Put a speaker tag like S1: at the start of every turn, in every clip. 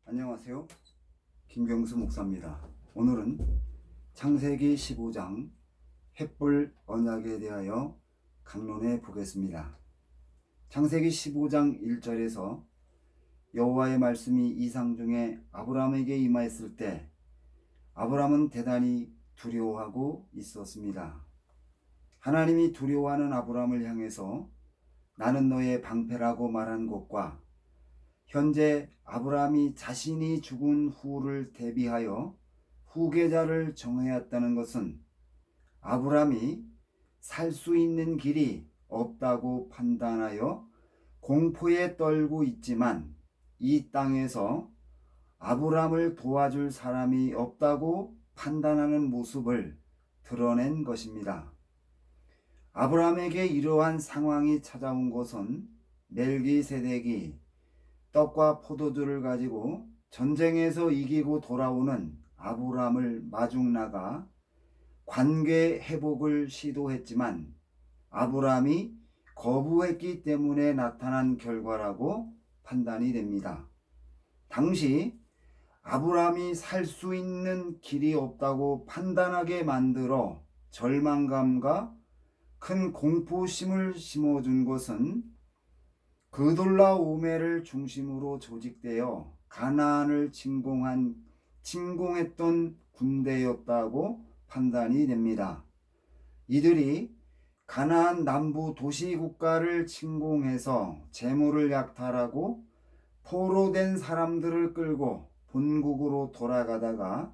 S1: 안녕하세요. 김경수 목사입니다. 오늘은 창세기 15장 횃불 언약에 대하여 강론해 보겠습니다. 창세기 15장 1절에서 여호와의 말씀이 이상 중에 아브라함에게 임하였을 때 아브라함은 대단히 두려워하고 있었습니다. 하나님이 두려워하는 아브라함을 향해서 나는 너의 방패라고 말한 것과 현재 아브라함이 자신이 죽은 후를 대비하여 후계자를 정하였다는 것은 아브라함이 살 수 있는 길이 없다고 판단하여 공포에 떨고 있지만 이 땅에서 아브라함을 도와줄 사람이 없다고 판단하는 모습을 드러낸 것입니다. 아브라함에게 이러한 상황이 찾아온 것은 멜기세덱이 떡과 포도주를 가지고 전쟁에서 이기고 돌아오는 아브라함을 마중 나가 관계 회복을 시도했지만 아브라함이 거부했기 때문에 나타난 결과라고 판단이 됩니다. 당시 아브라함이 살 수 있는 길이 없다고 판단하게 만들어 절망감과 큰 공포심을 심어준 것은 그돌라오멜을 중심으로 조직되어 가나안을 침공했던 군대였다고 판단이 됩니다. 이들이 가나안 남부 도시 국가를 침공해서 재물을 약탈하고 포로된 사람들을 끌고 본국으로 돌아가다가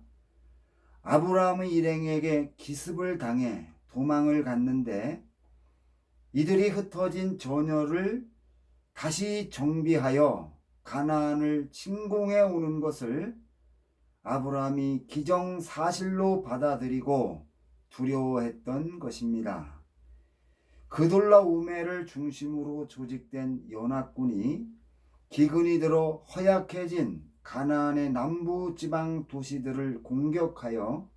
S1: 아브라함의 일행에게 기습을 당해 도망을 갔는데 이들이 흩어진 전열을 다시 정비하여 가나안을 침공해 오는 것을 아브라함이 기정사실로 받아들이고 두려워했던 것입니다. 그돌라오멜을 중심으로 조직된 연합군이 기근이 들어 허약해진 가나안의 남부 지방 도시들을 공격하여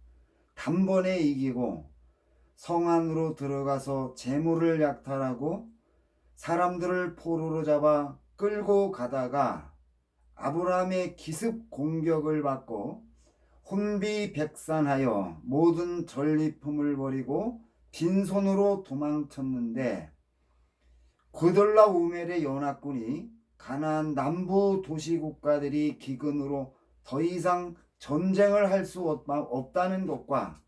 S1: 단번에 이기고 성 안으로 들어가서 재물을 약탈하고 사람들을 포로로 잡아 끌고 가다가 아브라함의 기습 공격을 받고 혼비백산하여 모든 전리품을 버리고 빈손으로 도망쳤는데 그돌라오멜의 연합군이 가나안 남부 도시 국가들이 기근으로 더 이상 전쟁을 할 수 없다는 것과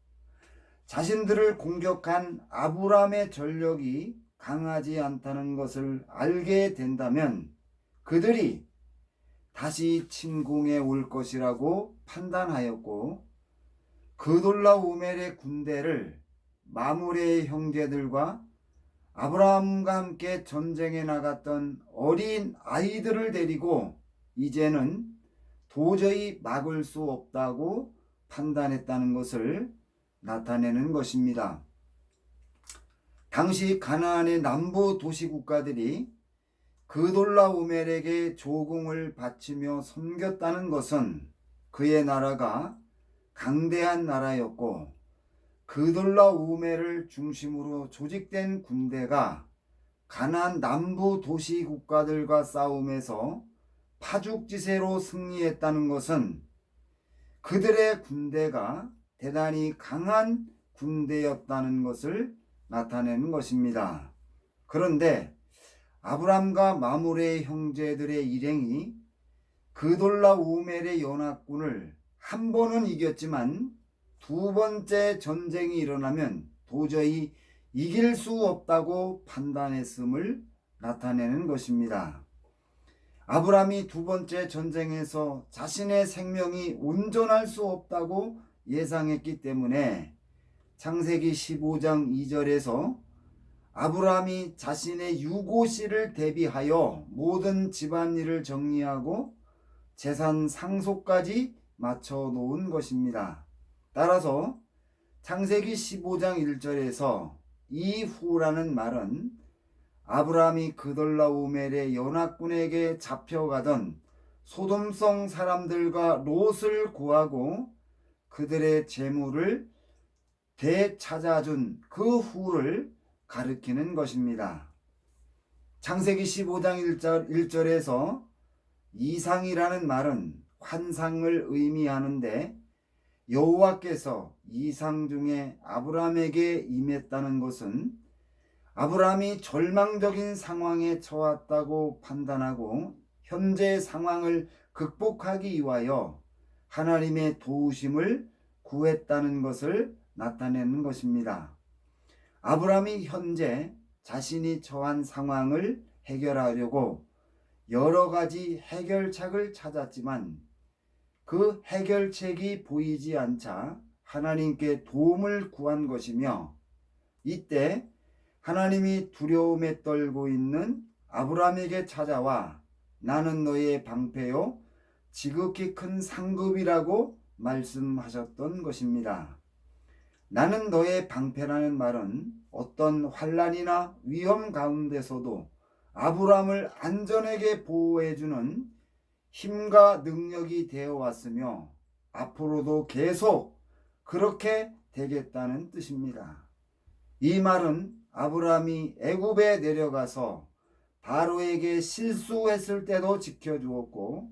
S1: 자신들을 공격한 아브라함의 전력이 강하지 않다는 것을 알게 된다면 그들이 다시 침공해 올 것이라고 판단하였고 그돌라오멜의 군대를 마므레의 형제들과 아브라함과 함께 전쟁에 나갔던 어린 아이들을 데리고 이제는 도저히 막을 수 없다고 판단했다는 것을 나타내는 것입니다. 당시 가나안의 남부 도시 국가들이 그돌라오멜에게 조공을 바치며 섬겼다는 것은 그의 나라가 강대한 나라였고 그돌라오멜을 중심으로 조직된 군대가 가나안 남부 도시 국가들과 싸움에서 파죽지세로 승리했다는 것은 그들의 군대가 대단히 강한 군대였다는 것을 나타내는 것입니다. 그런데 아브람과 마므레의 형제들의 일행이 그돌라오멜의 연합군을 한 번은 이겼지만 두 번째 전쟁이 일어나면 도저히 이길 수 없다고 판단했음을 나타내는 것입니다. 아브람이 두 번째 전쟁에서 자신의 생명이 온전할 수 없다고 예상했기 때문에 창세기 15장 2절에서 아브라함이 자신의 유고시를 대비하여 모든 집안일을 정리하고 재산 상속까지 맞춰 놓은 것입니다. 따라서 창세기 15장 1절에서 이후라는 말은 아브라함이 그돌라오멜의 연합군에게 잡혀가던 소돔성 사람들과 롯을 구하고 그들의 재물을 되찾아준 그 후를 가리키는 것입니다. 창세기 15장 1절에서 이상이라는 말은 환상을 의미하는데 여호와께서 이상 중에 아브라함에게 임했다는 것은 아브라함이 절망적인 상황에 처했다고 판단하고 현재 상황을 극복하기 위하여 하나님의 도우심을 구했다는 것을 나타내는 것입니다. 아브라함이 현재 자신이 처한 상황을 해결하려고 여러 가지 해결책을 찾았지만 그 해결책이 보이지 않자 하나님께 도움을 구한 것이며, 이때 하나님이 두려움에 떨고 있는 아브라함에게 찾아와 나는 너의 방패요 지극히 큰 상급이라고 말씀하셨던 것입니다. 나는 너의 방패라는 말은 어떤 환난이나 위험 가운데서도 아브라함을 안전하게 보호해주는 힘과 능력이 되어 왔으며 앞으로도 계속 그렇게 되겠다는 뜻입니다. 이 말은 아브라함이 애굽에 내려가서 바로에게 실수했을 때도 지켜주었고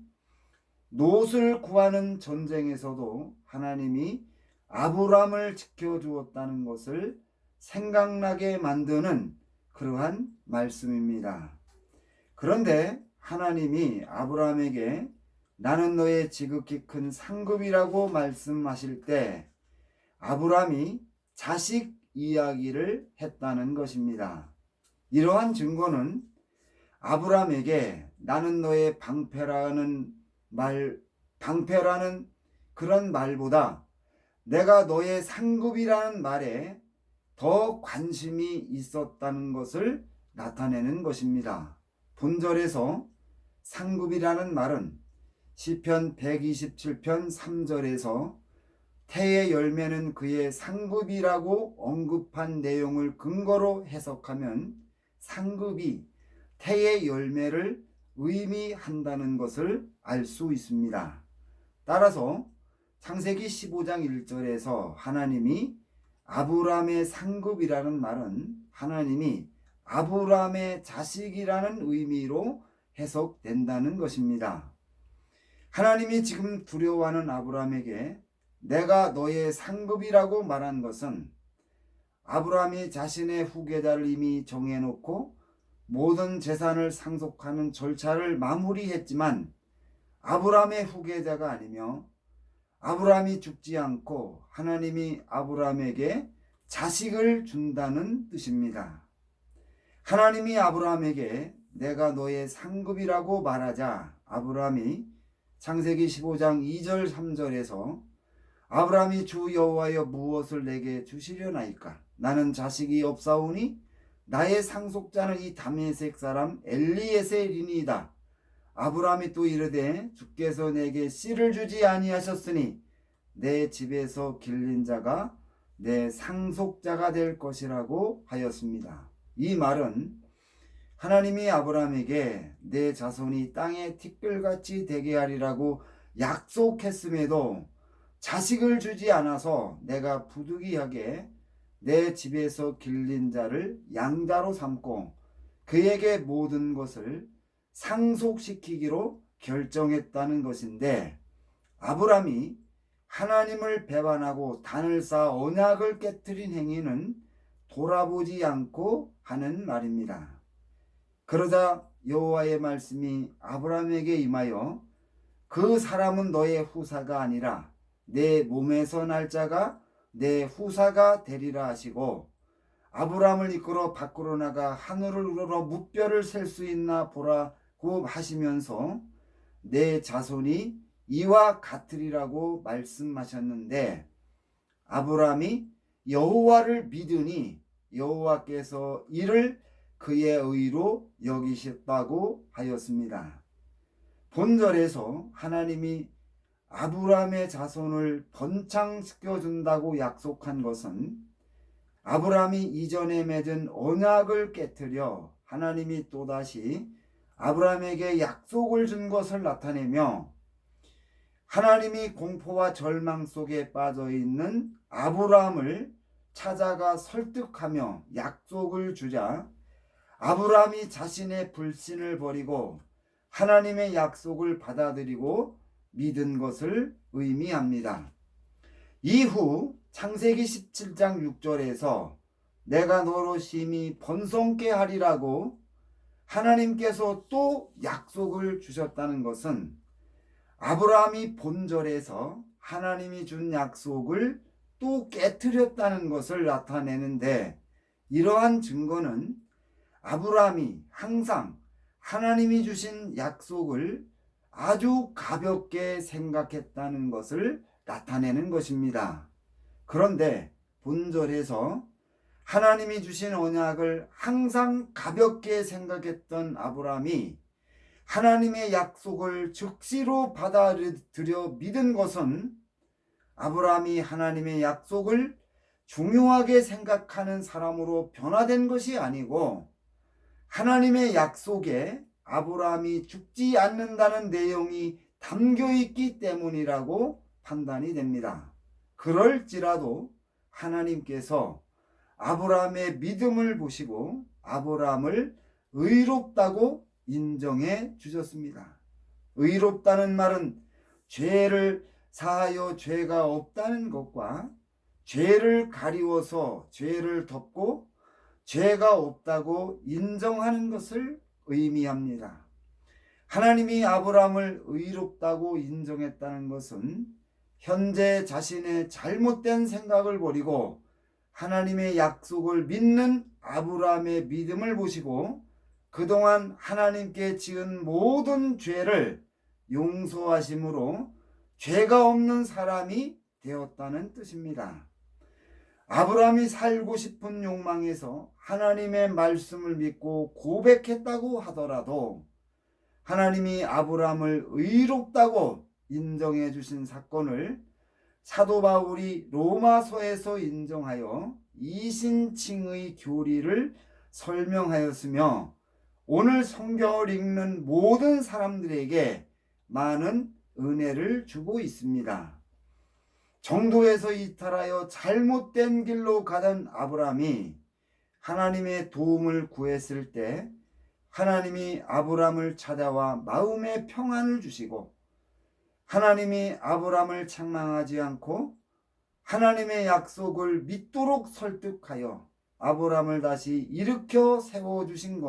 S1: 롯을 구하는 전쟁에서도 하나님이 아브라함을 지켜주었다는 것을 생각나게 만드는 그러한 말씀입니다. 그런데 하나님이 아브라함에게 나는 너의 지극히 큰 상급이라고 말씀하실 때 아브라함이 자식 이야기를 했다는 것입니다. 이러한 증거는 아브라함에게 나는 너의 방패라는 그런 말보다 내가 너의 상급이라는 말에 더 관심이 있었다는 것을 나타내는 것입니다. 본절에서 상급이라는 말은 시편 127편 3절에서 태의 열매는 그의 상급이라고 언급한 내용을 근거로 해석하면 상급이 태의 열매를 의미한다는 것을 알 수 있습니다. 따라서 창세기 15장 1절에서 하나님이 아브라함의 상급이라는 말은 하나님이 아브라함의 자식이라는 의미로 해석된다는 것입니다. 하나님이 지금 두려워하는 아브라함에게 내가 너의 상급이라고 말한 것은 아브라함이 자신의 후계자를 이미 정해놓고 모든 재산을 상속하는 절차를 마무리했지만 아브라함의 후계자가 아니며 아브라함이 죽지 않고 하나님이 아브라함에게 자식을 준다는 뜻입니다. 하나님이 아브라함에게 내가 너의 상급이라고 말하자 아브라함이 창세기 15장 2절 3절에서 아브라함이 주 여호와여 무엇을 내게 주시려나이까? 나는 자식이 없사오니 나의 상속자는 이 다메섹 사람 엘리에셀이니이다. 아브라함이 또 이르되 주께서 내게 씨를 주지 아니하셨으니 내 집에서 길린 자가 내 상속자가 될 것이라고 하였습니다. 이 말은 하나님이 아브라함에게 내 자손이 땅의 티끌같이 되게 하리라고 약속했음에도 자식을 주지 않아서 내가 부득이하게 내 집에서 길린 자를 양자로 삼고 그에게 모든 것을 상속시키기로 결정했다는 것인데, 아브라함이 하나님을 배반하고 단을 쌓아 언약을 깨뜨린 행위는 돌아보지 않고 하는 말입니다. 그러자 여호와의 말씀이 아브라함에게 임하여 그 사람은 너의 후사가 아니라 내 몸에서 날 자가 내 후사가 되리라 하시고, 아브라함을 이끌어 밖으로 나가 하늘을 우러러 무뼈를 셀 수 있나 보라고 하시면서 내 자손이 이와 같으리라고 말씀하셨는데, 아브라함이 여호와를 믿으니 여호와께서 이를 그의 의로 여기셨다고 하였습니다. 본절에서 하나님이 아브라함의 자손을 번창시켜 준다고 약속한 것은 아브라함이 이전에 맺은 언약을 깨뜨려 하나님이 또다시 아브라함에게 약속을 준 것을 나타내며, 하나님이 공포와 절망 속에 빠져 있는 아브라함을 찾아가 설득하며 약속을 주자 아브라함이 자신의 불신을 버리고 하나님의 약속을 받아들이고 믿은 것을 의미합니다. 이후 창세기 17장 6절에서 내가 너로 심히 번성케 하리라고 하나님께서 또 약속을 주셨다는 것은 아브라함이 본절에서 하나님이 준 약속을 또 깨뜨렸다는 것을 나타내는데, 이러한 증거는 아브라함이 항상 하나님이 주신 약속을 아주 가볍게 생각했다는 것을 나타내는 것입니다. 그런데 본절에서 하나님이 주신 언약을 항상 가볍게 생각했던 아브라함이 하나님의 약속을 즉시로 받아들여 믿은 것은 아브라함이 하나님의 약속을 중요하게 생각하는 사람으로 변화된 것이 아니고, 하나님의 약속에 아브라함이 죽지 않는다는 내용이 담겨 있기 때문이라고 판단이 됩니다. 그럴지라도 하나님께서 아브라함의 믿음을 보시고 아브라함을 의롭다고 인정해 주셨습니다. 의롭다는 말은 죄를 사하여 죄가 없다는 것과 죄를 가리워서 죄를 덮고 죄가 없다고 인정하는 것을 의미합니다. 하나님이 아브라함을 의롭다고 인정했다는 것은 현재 자신의 잘못된 생각을 버리고 하나님의 약속을 믿는 아브라함의 믿음을 보시고 그동안 하나님께 지은 모든 죄를 용서하심으로 죄가 없는 사람이 되었다는 뜻입니다. 아브라함이 살고 싶은 욕망에서 하나님의 말씀을 믿고 고백했다고 하더라도 하나님이 아브라함을 의롭다고 인정해 주신 사건을 사도 바울이 로마서에서 인정하여 이신칭의 교리를 설명하였으며, 오늘 성경을 읽는 모든 사람들에게 많은 은혜를 주고 있습니다. 정도에서 이탈하여 잘못된 길로 가던 아브라함이 하나님의 도움을 구했을 때 하나님이 아브라함을 찾아와 마음의 평안을 주시고, 하나님이 아브라함을 책망하지 않고 하나님의 약속을 믿도록 설득하여 아브라함을 다시 일으켜 세워주신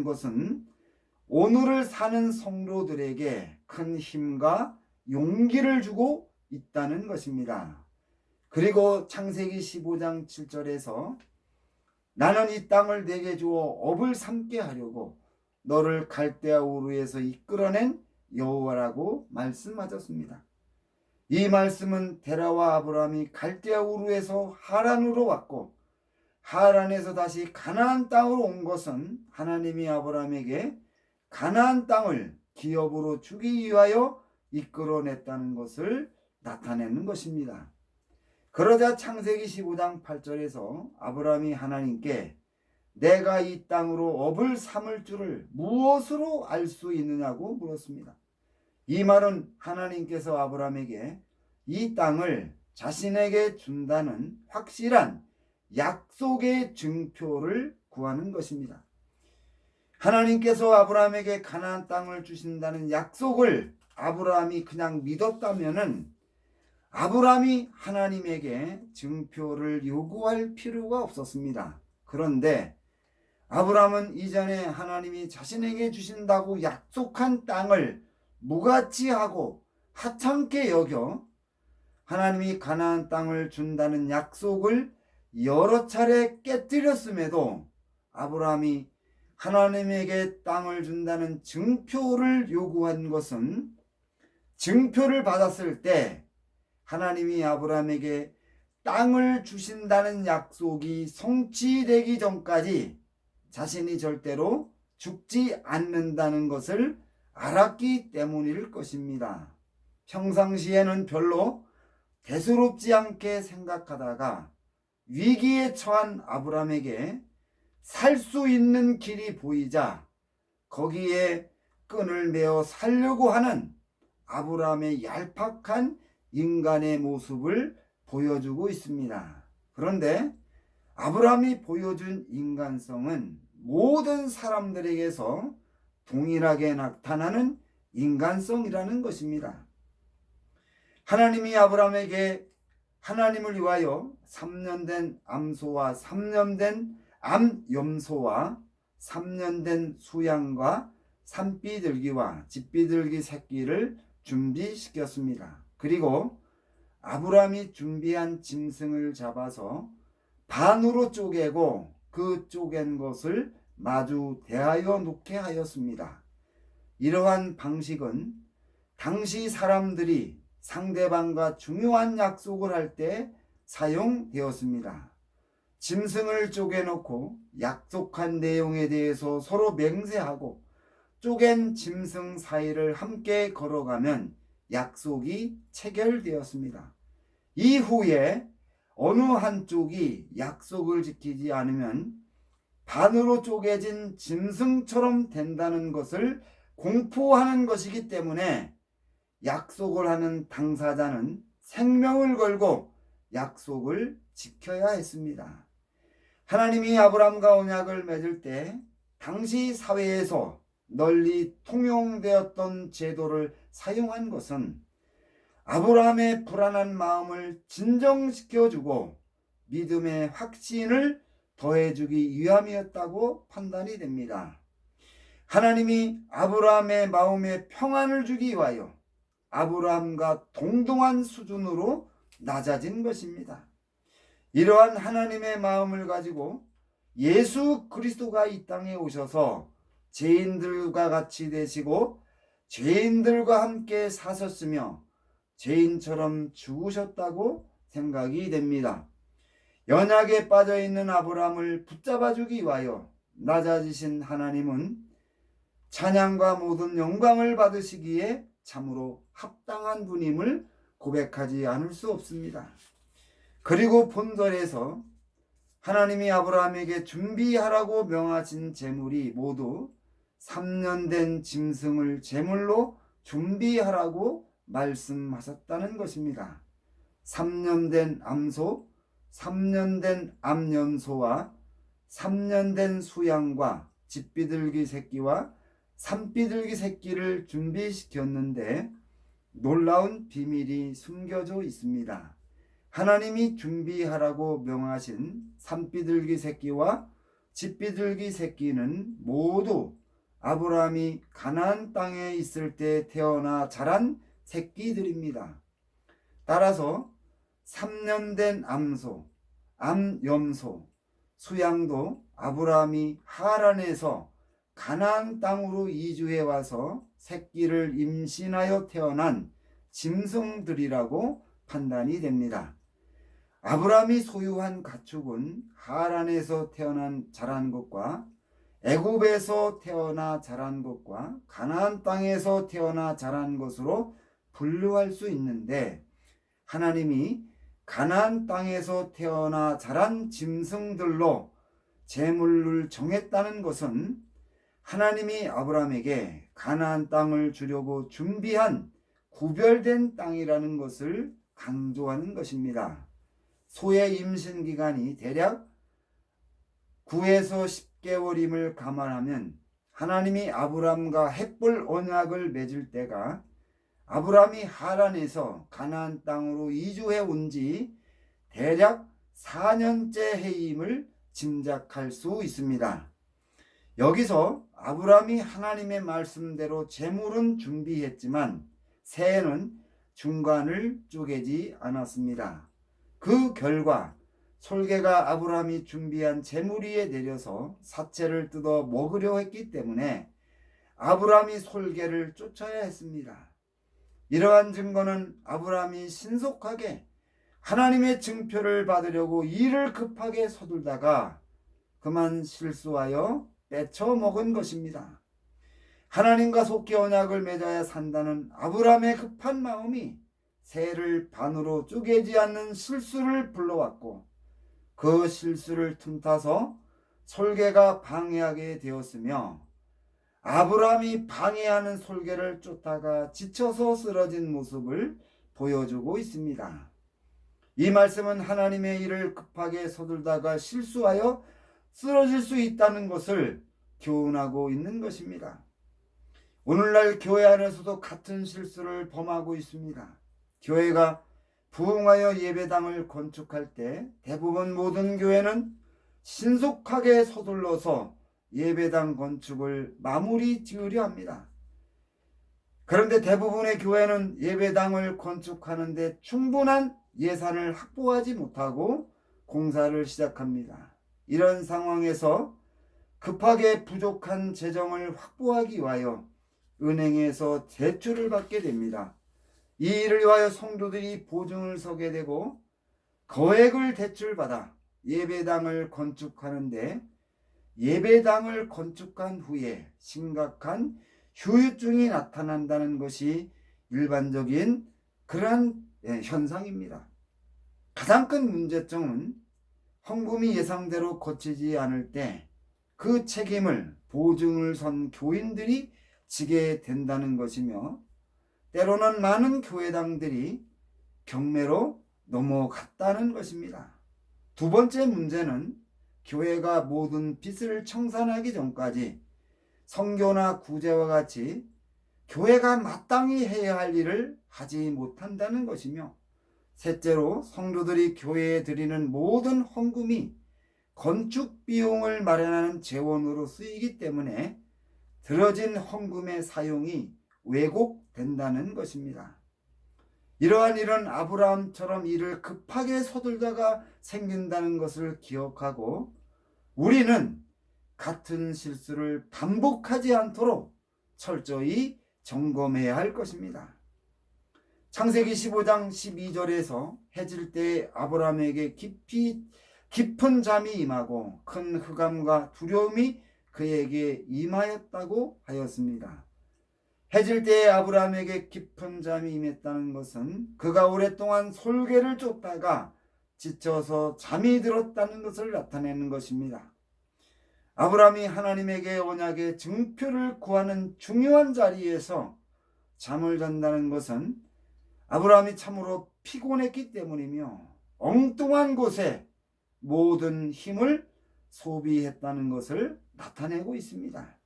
S1: 것은 오늘을 사는 성도들에게 큰 힘과 용기를 주고 있다는 것입니다. 그리고 창세기 15장 7절에서 나는 이 땅을 내게 주어 업을 삼게 하려고 너를 갈대아 우르에서 이끌어낸 여호와라고 말씀하셨습니다. 이 말씀은 데라와 아브라함이 갈대아 우르에서 하란으로 왔고 하란에서 다시 가나안 땅으로 온 것은 하나님이 아브라함에게 가나안 땅을 기업으로 주기 위하여 이끌어냈다는 것을 나타내는 것입니다. 그러자 창세기 15장 8절에서 아브라함이 하나님께 내가 이 땅으로 업을 삼을 줄을 무엇으로 알 수 있느냐고 물었습니다. 이 말은 하나님께서 아브라함에게 이 땅을 자신에게 준다는 확실한 약속의 증표를 구하는 것입니다. 하나님께서 아브라함에게 가나안 땅을 주신다는 약속을 아브라함이 그냥 믿었다면은 아브라함이 하나님에게 증표를 요구할 필요가 없었습니다. 그런데 아브라함은 이전에 하나님이 자신에게 주신다고 약속한 땅을 무가치하고 하찮게 여겨 하나님이 가나안 땅을 준다는 약속을 여러 차례 깨뜨렸음에도 아브라함이 하나님에게 땅을 준다는 증표를 요구한 것은 증표를 받았을 때 하나님이 아브라함에게 땅을 주신다는 약속이 성취되기 전까지 자신이 절대로 죽지 않는다는 것을 알았기 때문일 것입니다. 평상시에는 별로 대수롭지 않게 생각하다가 위기에 처한 아브라함에게 살 수 있는 길이 보이자 거기에 끈을 메어 살려고 하는 아브라함의 얄팍한 인간의 모습을 보여주고 있습니다. 그런데 아브라함이 보여준 인간성은 모든 사람들에게서 동일하게 나타나는 인간성이라는 것입니다. 하나님이 아브라함에게 하나님을 위하여 3년 된 암소와 3년 된 암염소와 3년 된 수양과 산비둘기와 집비둘기 새끼를 준비시켰습니다. 그리고 아브라함이 준비한 짐승을 잡아서 반으로 쪼개고 그 쪼갠 것을 마주 대하여 놓게 하였습니다. 이러한 방식은 당시 사람들이 상대방과 중요한 약속을 할 때 사용되었습니다. 짐승을 쪼개놓고 약속한 내용에 대해서 서로 맹세하고 쪼갠 짐승 사이를 함께 걸어가면 약속이 체결되었습니다. 이후에 어느 한쪽이 약속을 지키지 않으면 반으로 쪼개진 짐승처럼 된다는 것을 공포하는 것이기 때문에 약속을 하는 당사자는 생명을 걸고 약속을 지켜야 했습니다. 하나님이 아브라함과 언약을 맺을 때 당시 사회에서 널리 통용되었던 제도를 사용한 것은 아브라함의 불안한 마음을 진정시켜주고 믿음의 확신을 더해주기 위함이었다고 판단이 됩니다. 하나님이 아브라함의 마음에 평안을 주기 위하여 아브라함과 동등한 수준으로 낮아진 것입니다. 이러한 하나님의 마음을 가지고 예수 그리스도가 이 땅에 오셔서 죄인들과 같이 되시고 죄인들과 함께 사셨으며 죄인처럼 죽으셨다고 생각이 됩니다. 연약에 빠져있는 아브라함을 붙잡아주기 위하여 낮아지신 하나님은 찬양과 모든 영광을 받으시기에 참으로 합당한 분임을 고백하지 않을 수 없습니다. 그리고 본절에서 하나님이 아브라함에게 준비하라고 명하신 제물이 모두 3년 된 짐승을 제물로 준비하라고 말씀하셨다는 것입니다. 3년 된 암소, 3년 된 암염소와 3년 된 수양과 집비둘기 새끼와 산비둘기 새끼를 준비시켰는데 놀라운 비밀이 숨겨져 있습니다. 하나님이 준비하라고 명하신 산비둘기 새끼와 집비둘기 새끼는 모두 아브라함이 가나안 땅에 있을 때 태어나 자란 새끼들입니다. 따라서 3년 된 암소, 암염소, 수양도 아브라함이 하란에서 가나안 땅으로 이주해 와서 새끼를 임신하여 태어난 짐승들이라고 판단이 됩니다. 아브라함이 소유한 가축은 하란에서 태어난 자란 것과 애굽에서 태어나 자란 것과 가나안 땅에서 태어나 자란 것으로 분류할 수 있는데 하나님이 가나안 땅에서 태어나 자란 짐승들로 제물을 정했다는 것은 하나님이 아브라함에게 가나안 땅을 주려고 준비한 구별된 땅이라는 것을 강조하는 것입니다. 소의 임신 기간이 대략 9에서 10개월임을 감안하면 하나님이 아브라함과 헷볼 언약을 맺을 때가 아브라함이 하란에서 가나안 땅으로 이주해 온 지 대략 4년째 해임을 짐작할 수 있습니다. 여기서 아브라함이 하나님의 말씀대로 제물은 준비했지만 새는 중간을 쪼개지 않았습니다. 그 결과 솔개가 아브라함이 준비한 제물 위에 내려서 사체를 뜯어 먹으려 했기 때문에 아브라함이 솔개를 쫓아야 했습니다. 이러한 증거는 아브라함이 신속하게 하나님의 증표를 받으려고 일을 급하게 서둘다가 그만 실수하여 뺏어 먹은 것입니다. 하나님과 속히 언약을 맺어야 산다는 아브라함의 급한 마음이 새를 반으로 쪼개지 않는 실수를 불러왔고 그 실수를 틈타서 솔개가 방해하게 되었으며 아브라함이 방해하는 솔개를 쫓다가 지쳐서 쓰러진 모습을 보여주고 있습니다. 이 말씀은 하나님의 일을 급하게 서둘다가 실수하여 쓰러질 수 있다는 것을 교훈하고 있는 것입니다. 오늘날 교회 안에서도 같은 실수를 범하고 있습니다. 교회가 부흥하여 예배당을 건축할 때 대부분 모든 교회는 신속하게 서둘러서 예배당 건축을 마무리 지으려 합니다. 그런데 대부분의 교회는 예배당을 건축하는데 충분한 예산을 확보하지 못하고 공사를 시작합니다. 이런 상황에서 급하게 부족한 재정을 확보하기 위하여 은행에서 대출을 받게 됩니다. 이 일을 위하여 성도들이 보증을 서게 되고 거액을 대출받아 예배당을 건축하는데 예배당을 건축한 후에 심각한 후유증이 나타난다는 것이 일반적인 그러한 현상입니다. 가장 큰 문제점은 헌금이 예상대로 거치지 않을 때 그 책임을 보증을 선 교인들이 지게 된다는 것이며 때로는 많은 교회당들이 경매로 넘어갔다는 것입니다. 두 번째 문제는 교회가 모든 빚을 청산하기 전까지 선교나 구제와 같이 교회가 마땅히 해야 할 일을 하지 못한다는 것이며 셋째로 성도들이 교회에 드리는 모든 헌금이 건축 비용을 마련하는 재원으로 쓰이기 때문에 들어진 헌금의 사용이 왜곡된다는 것입니다. 이러한 일은 아브라함처럼 일을 급하게 서둘다가 생긴다는 것을 기억하고 우리는 같은 실수를 반복하지 않도록 철저히 점검해야 할 것입니다. 창세기 15장 12절에서 해질 때 아브라함에게 깊은 잠이 임하고 큰 흑암과 두려움이 그에게 임하였다고 하였습니다. 해질 때에 아브라함에게 깊은 잠이 임했다는 것은 그가 오랫동안 솔개를 쫓다가 지쳐서 잠이 들었다는 것을 나타내는 것입니다. 아브라함이 하나님에게 언약의 증표를 구하는 중요한 자리에서 잠을 잔다는 것은 아브라함이 참으로 피곤했기 때문이며 엉뚱한 곳에 모든 힘을 소비했다는 것을 나타내고 있습니다.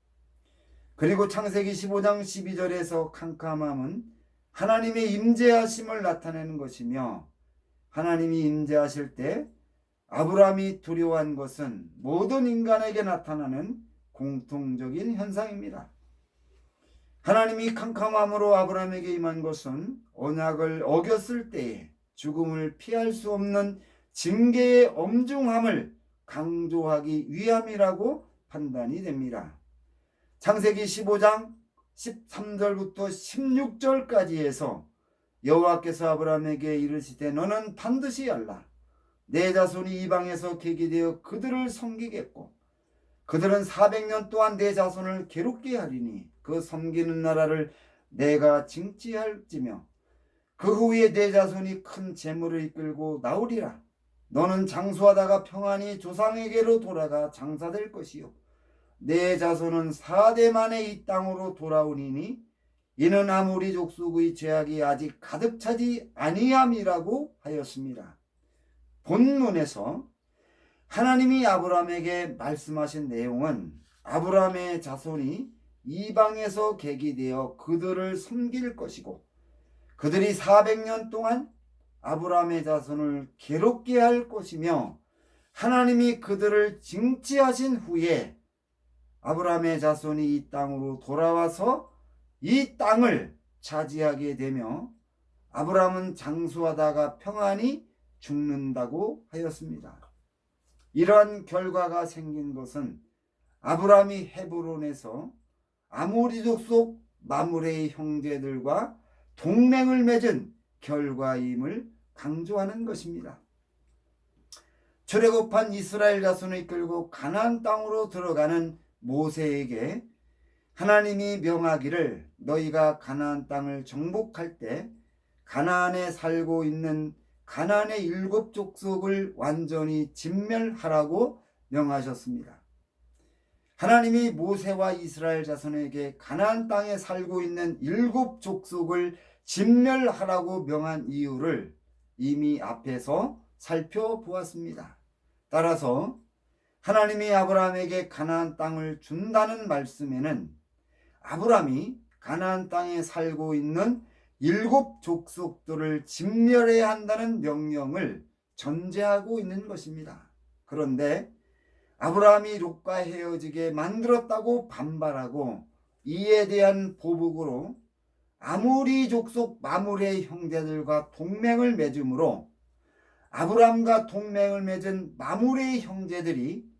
S1: 그리고 창세기 15장 12절에서 캄캄함은 하나님의 임재하심을 나타내는 것이며 하나님이 임재하실 때 아브라함이 두려워한 것은 모든 인간에게 나타나는 공통적인 현상입니다. 하나님이 캄캄함으로 아브라함에게 임한 것은 언약을 어겼을 때에 죽음을 피할 수 없는 징계의 엄중함을 강조하기 위함이라고 판단이 됩니다. 창세기 15장 13절부터 16절까지에서 여호와께서 아브라함에게 이르시되 너는 반드시 알라. 내 자손이 이방에서 계기되어 그들을 섬기겠고 그들은 400년 동안 내 자손을 괴롭게 하리니 그 섬기는 나라를 내가 징치할지며 그 후에 내 자손이 큰 재물을 이끌고 나오리라. 너는 장수하다가 평안히 조상에게로 돌아가 장사될 것이요 내 자손은 4대 만에 이 땅으로 돌아오니니 이는 아모리 족속의 죄악이 아직 가득 차지 아니함이라고 하였습니다. 본문에서 하나님이 아브라함에게 말씀하신 내용은 아브라함의 자손이 이방에서 계기되어 그들을 섬길 것이고 그들이 400년 동안 아브라함의 자손을 괴롭게 할 것이며 하나님이 그들을 징치하신 후에 아브라함의 자손이 이 땅으로 돌아와서 이 땅을 차지하게 되며 아브라함은 장수하다가 평안히 죽는다고 하였습니다. 이러한 결과가 생긴 것은 아브라함이 헤브론에서 아모리 족속 마므레의 형제들과 동맹을 맺은 결과임을 강조하는 것입니다. 출애굽한 이스라엘 자손을 이끌고 가나안 땅으로 들어가는 모세에게 하나님이 명하기를 너희가 가나안 땅을 정복할 때 가나안에 살고 있는 가나안의 7 족속을 완전히 진멸하라고 명하셨습니다. 하나님이 모세와 이스라엘 자손에게 가나안 땅에 살고 있는 7 족속을 진멸하라고 명한 이유를 이미 앞에서 살펴보았습니다. 따라서 하나님이 아브라함에게 가나안 땅을 준다는 말씀에는 아브라함이 가나안 땅에 살고 있는 7족속들을 진멸해야 한다는 명령을 전제하고 있는 것입니다. 그런데 아브라함이 롯과 헤어지게 만들었다고 반발하고 이에 대한 보복으로 아모리 족속 마므레의 형제들과 동맹을 맺음으로 아브라함과 동맹을 맺은 마므레의 형제들이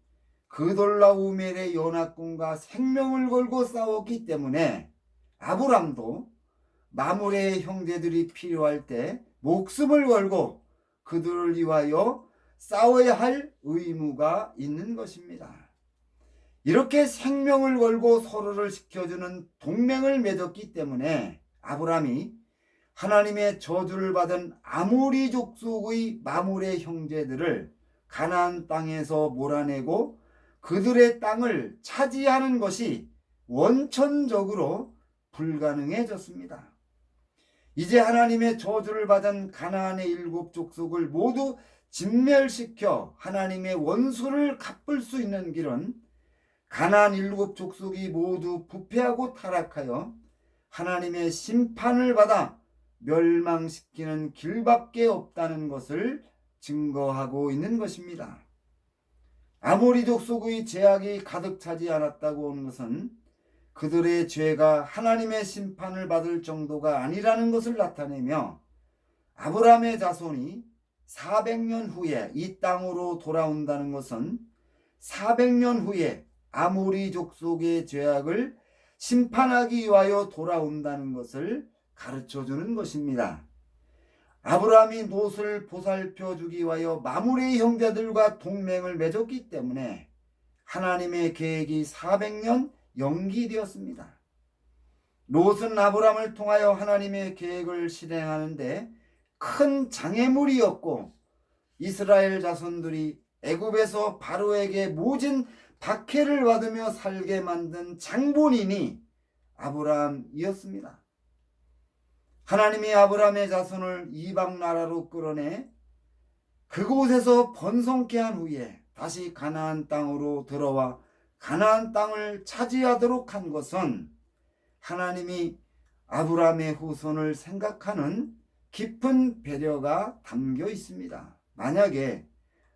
S1: 그돌라오멜의 연합군과 생명을 걸고 싸웠기 때문에 아브라함도 마므레의 형제들이 필요할 때 목숨을 걸고 그들을 위하여 싸워야 할 의무가 있는 것입니다. 이렇게 생명을 걸고 서로를 지켜주는 동맹을 맺었기 때문에 아브라함이 하나님의 저주를 받은 아모리 족속의 마므레 형제들을 가나안 땅에서 몰아내고 그들의 땅을 차지하는 것이 원천적으로 불가능해졌습니다. 이제 하나님의 저주를 받은 가나안의 7족속을 모두 진멸시켜 하나님의 원수를 갚을 수 있는 길은 가나안 7족속이 모두 부패하고 타락하여 하나님의 심판을 받아 멸망시키는 길밖에 없다는 것을 증거하고 있는 것입니다. 아모리 족속의 죄악이 가득 차지 않았다고 하는 것은 그들의 죄가 하나님의 심판을 받을 정도가 아니라는 것을 나타내며 아브라함의 자손이 400년 후에 이 땅으로 돌아온다는 것은 400년 후에 아모리 족속의 죄악을 심판하기 위하여 돌아온다는 것을 가르쳐주는 것입니다. 아브라함이 롯을 보살펴 주기 위하여 마므레의 형제들과 동맹을 맺었기 때문에 하나님의 계획이 400년 연기되었습니다. 롯은 아브라함을 통하여 하나님의 계획을 실행하는데 큰 장애물이었고 이스라엘 자손들이 애굽에서 바로에게 모진 박해를 받으며 살게 만든 장본인이 아브라함이었습니다. 하나님이 아브라함의 자손을 이방 나라로 끌어내 그곳에서 번성케 한 후에 다시 가나안 땅으로 들어와 가나안 땅을 차지하도록 한 것은 하나님이 아브라함의 후손을 생각하는 깊은 배려가 담겨 있습니다. 만약에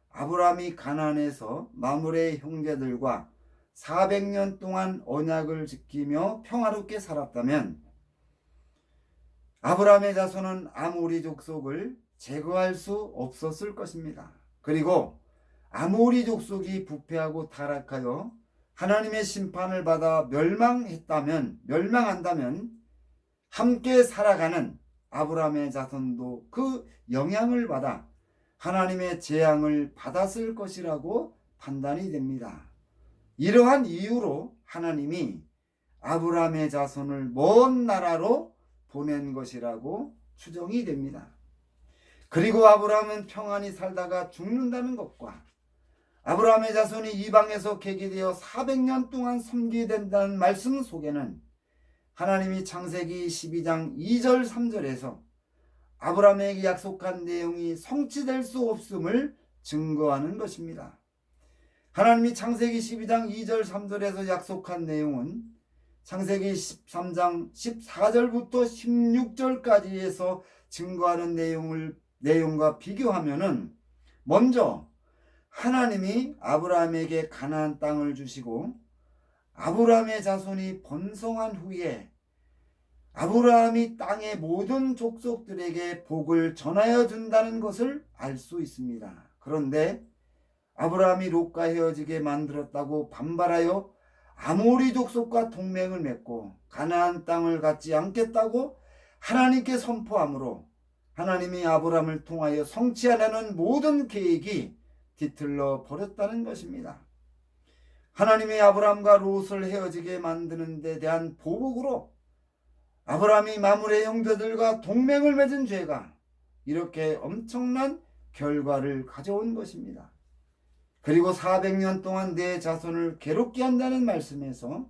S1: 아브라함이 가나안에서 마므레의 형제들과 400년 동안 언약을 지키며 평화롭게 살았다면 아브라함의 자손은 아모리 족속을 제거할 수 없었을 것입니다. 그리고 아모리 족속이 부패하고 타락하여 하나님의 심판을 받아 멸망한다면 함께 살아가는 아브라함의 자손도 그 영향을 받아 하나님의 재앙을 받았을 것이라고 판단이 됩니다. 이러한 이유로 하나님이 아브라함의 자손을 먼 나라로 보낸 것이라고 추정이 됩니다. 그리고 아브라함은 평안히 살다가 죽는다는 것과 아브라함의 자손이 이방에서 계기되어 400년 동안 섬기게 된다는 말씀 속에는 하나님이 창세기 12장 2절 3절에서 아브라함에게 약속한 내용이 성취될 수 없음을 증거하는 것입니다. 하나님이 창세기 12장 2절 3절에서 약속한 내용은 창세기 13장 14절부터 16절까지에서 증거하는 내용과 비교하면은 먼저 하나님이 아브라함에게 가나안 땅을 주시고 아브라함의 자손이 번성한 후에 아브라함이 땅의 모든 족속들에게 복을 전하여 준다는 것을 알 수 있습니다. 그런데 아브라함이 롯과 헤어지게 만들었다고 반발하여 아모리 족속과 동맹을 맺고 가나안 땅을 갖지 않겠다고 하나님께 선포하므로 하나님이 아브라함을 통하여 성취하려는 모든 계획이 뒤틀려 버렸다는 것입니다. 하나님이 아브라함과 롯을 헤어지게 만드는 데 대한 보복으로 아브라함이 마므레 형제들과 동맹을 맺은 죄가 이렇게 엄청난 결과를 가져온 것입니다. 그리고 400년 동안 내 자손을 괴롭게 한다는 말씀에서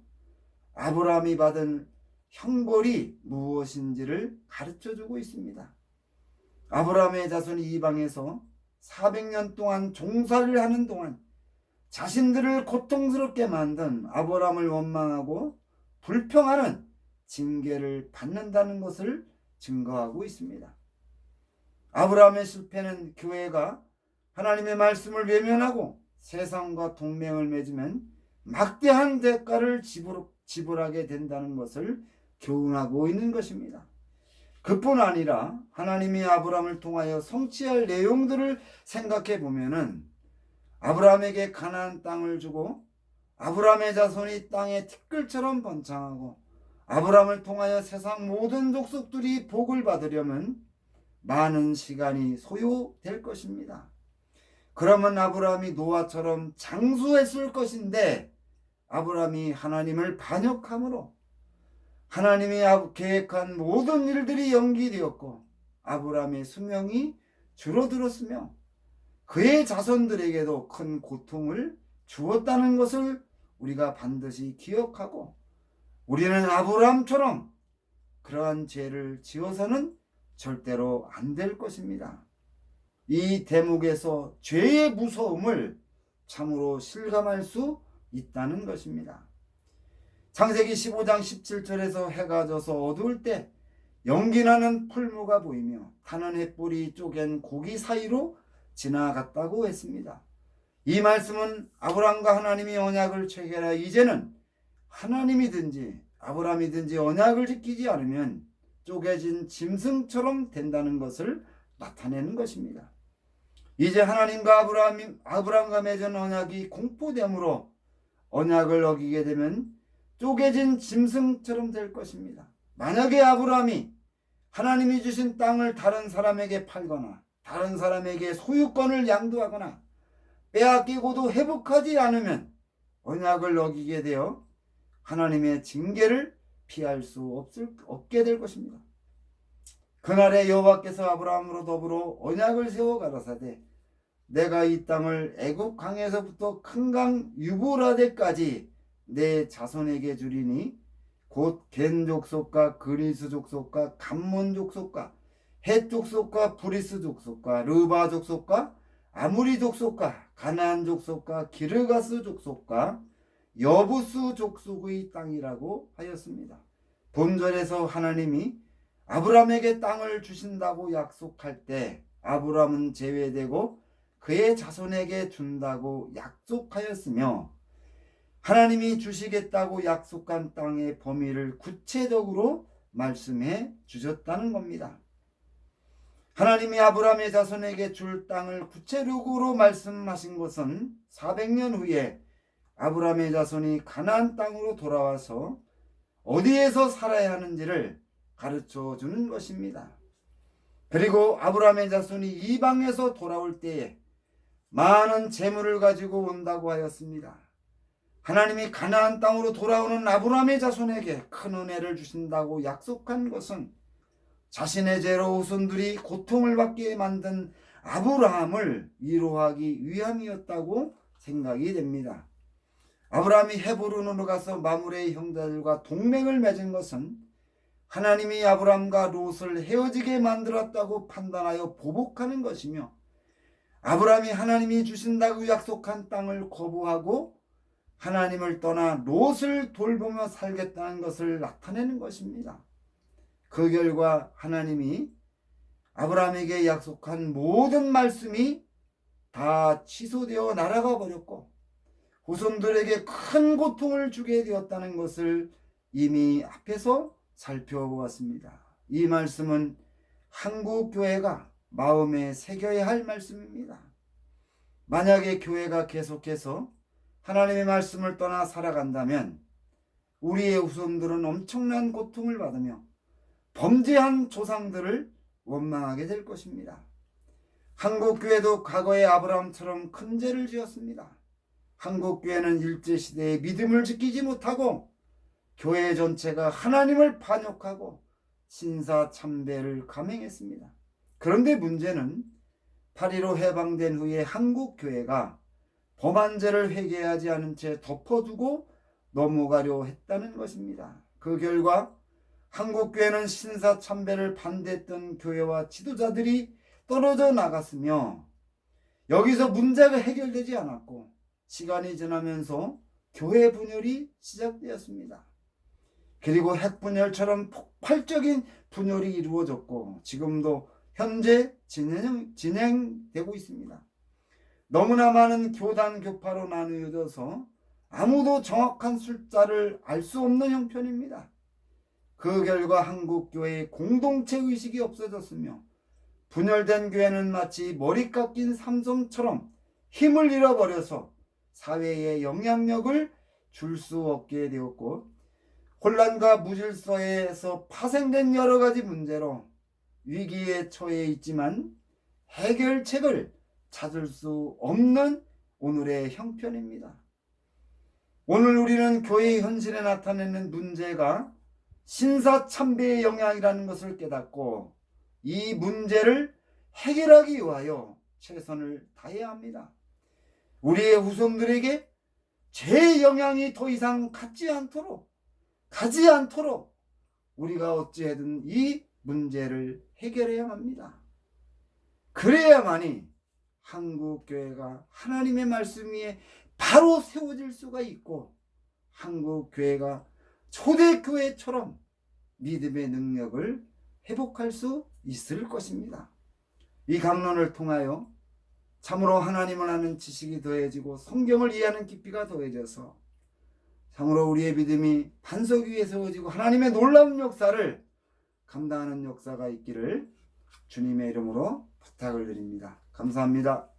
S1: 아브라함이 받은 형벌이 무엇인지를 가르쳐주고 있습니다. 아브라함의 자손이 이방에서 400년 동안 종살이를 하는 동안 자신들을 고통스럽게 만든 아브라함을 원망하고 불평하는 징계를 받는다는 것을 증거하고 있습니다. 아브라함의 실패는 교회가 하나님의 말씀을 외면하고 세상과 동맹을 맺으면 막대한 대가를 지불하게 된다는 것을 교훈하고 있는 것입니다. 그뿐 아니라 하나님이 아브라함을 통하여 성취할 내용들을 생각해 보면은 아브라함에게 가나안 땅을 주고 아브라함의 자손이 땅의 티끌처럼 번창하고 아브라함을 통하여 세상 모든 족속들이 복을 받으려면 많은 시간이 소요될 것입니다. 그러면 아브라함이 노아처럼 장수했을 것인데 아브라함이 하나님을 반역함으로 하나님이 계획한 모든 일들이 연기되었고 아브라함의 수명이 줄어들었으며 그의 자손들에게도 큰 고통을 주었다는 것을 우리가 반드시 기억하고 우리는 아브라함처럼 그러한 죄를 지어서는 절대로 안 될 것입니다. 이 대목에서 죄의 무서움을 참으로 실감할 수 있다는 것입니다. 창세기 15장 17절에서 해가 져서 어두울 때 연기나는 풀무가 보이며 타는 햇불이 쪼갠 고기 사이로 지나갔다고 했습니다. 이 말씀은 아브라함과 하나님이 언약을 체결하 이제는 하나님이든지 아브라함이든지 언약을 지키지 않으면 쪼개진 짐승처럼 된다는 것을 나타내는 것입니다. 이제 하나님과 아브라함과 맺은 언약이 공포됨으로 언약을 어기게 되면 쪼개진 짐승처럼 될 것입니다. 만약에 아브라함이 하나님이 주신 땅을 다른 사람에게 팔거나 다른 사람에게 소유권을 양도하거나 빼앗기고도 회복하지 않으면 언약을 어기게 되어 하나님의 징계를 피할 수 없게 될 것입니다. 그날에 여호와께서 아브라함으로 더불어 언약을 세워 가라사대 내가 이 땅을 애굽 강에서부터 큰 강 유브라데까지 내 자손에게 주리니 곧 겐 족속과 그리스 족속과 감몬 족속과 헷 족속과 브리스 족속과 르바 족속과 아무리 족속과 가나안 족속과 기르가스 족속과 여부스 족속의 땅이라고 하였습니다. 본절에서 하나님이 아브라함에게 땅을 주신다고 약속할 때 아브라함은 제외되고 그의 자손에게 준다고 약속하였으며 하나님이 주시겠다고 약속한 땅의 범위를 구체적으로 말씀해 주셨다는 겁니다. 하나님이 아브라함의 자손에게 줄 땅을 구체적으로 말씀하신 것은 400년 후에 아브라함의 자손이 가나안 땅으로 돌아와서 어디에서 살아야 하는지를 가르쳐 주는 것입니다. 그리고 아브라함의 자손이 이방에서 돌아올 때에 많은 재물을 가지고 온다고 하였습니다. 하나님이 가나안 땅으로 돌아오는 아브라함의 자손에게 큰 은혜를 주신다고 약속한 것은 자신의 죄로 후손들이 고통을 받게 만든 아브라함을 위로하기 위함이었다고 생각이 됩니다. 아브라함이 헤브론으로 가서 마므레의 형제들과 동맹을 맺은 것은 하나님이 아브라함과 롯을 헤어지게 만들었다고 판단하여 보복하는 것이며 아브라함이 하나님이 주신다고 약속한 땅을 거부하고 하나님을 떠나 롯을 돌보며 살겠다는 것을 나타내는 것입니다. 그 결과 하나님이 아브라함에게 약속한 모든 말씀이 다 취소되어 날아가 버렸고 후손들에게 큰 고통을 주게 되었다는 것을 이미 앞에서 살펴보았습니다. 이 말씀은 한국 교회가 마음에 새겨야 할 말씀입니다. 만약에 교회가 계속해서 하나님의 말씀을 떠나 살아간다면 우리의 후손들은 엄청난 고통을 받으며 범죄한 조상들을 원망하게 될 것입니다. 한국 교회도 과거의 아브라함처럼 큰 죄를 지었습니다. 한국 교회는 일제시대의 믿음을 지키지 못하고 교회 전체가 하나님을 반역하고 신사참배를 감행했습니다. 그런데 문제는 8.15 해방된 후에 한국 교회가 범한 죄를 회개하지 않은 채 덮어두고 넘어가려 했다는 것입니다. 그 결과 한국 교회는 신사참배를 반대했던 교회와 지도자들이 떨어져 나갔으며 여기서 문제가 해결되지 않았고 시간이 지나면서 교회 분열이 시작되었습니다. 그리고 핵분열처럼 폭발적인 분열이 이루어졌고 지금도 현재 진행되고 있습니다. 너무나 많은 교단 교파로 나누어져서 아무도 정확한 숫자를 알 수 없는 형편입니다. 그 결과 한국교회의 공동체 의식이 없어졌으며 분열된 교회는 마치 머리 깎인 삼손처럼 힘을 잃어버려서 사회에 영향력을 줄 수 없게 되었고 혼란과 무질서에서 파생된 여러 가지 문제로 위기에 처해 있지만 해결책을 찾을 수 없는 오늘의 형편입니다. 오늘 우리는 교회의 현실에 나타내는 문제가 신사참배의 영향이라는 것을 깨닫고 이 문제를 해결하기 위하여 최선을 다해야 합니다. 우리의 후손들에게 죄의 영향이 더 이상 가지 않도록 우리가 어찌하든 이 문제를 해결해야 합니다. 그래야만이 한국교회가 하나님의 말씀 위에 바로 세워질 수가 있고 한국교회가 초대교회처럼 믿음의 능력을 회복할 수 있을 것입니다. 이 강론을 통하여 참으로 하나님을 아는 지식이 더해지고 성경을 이해하는 깊이가 더해져서 참으로 우리의 믿음이 반석 위에 세워지고 하나님의 놀라운 역사를 감당하는 역사가 있기를 주님의 이름으로 부탁을 드립니다. 감사합니다.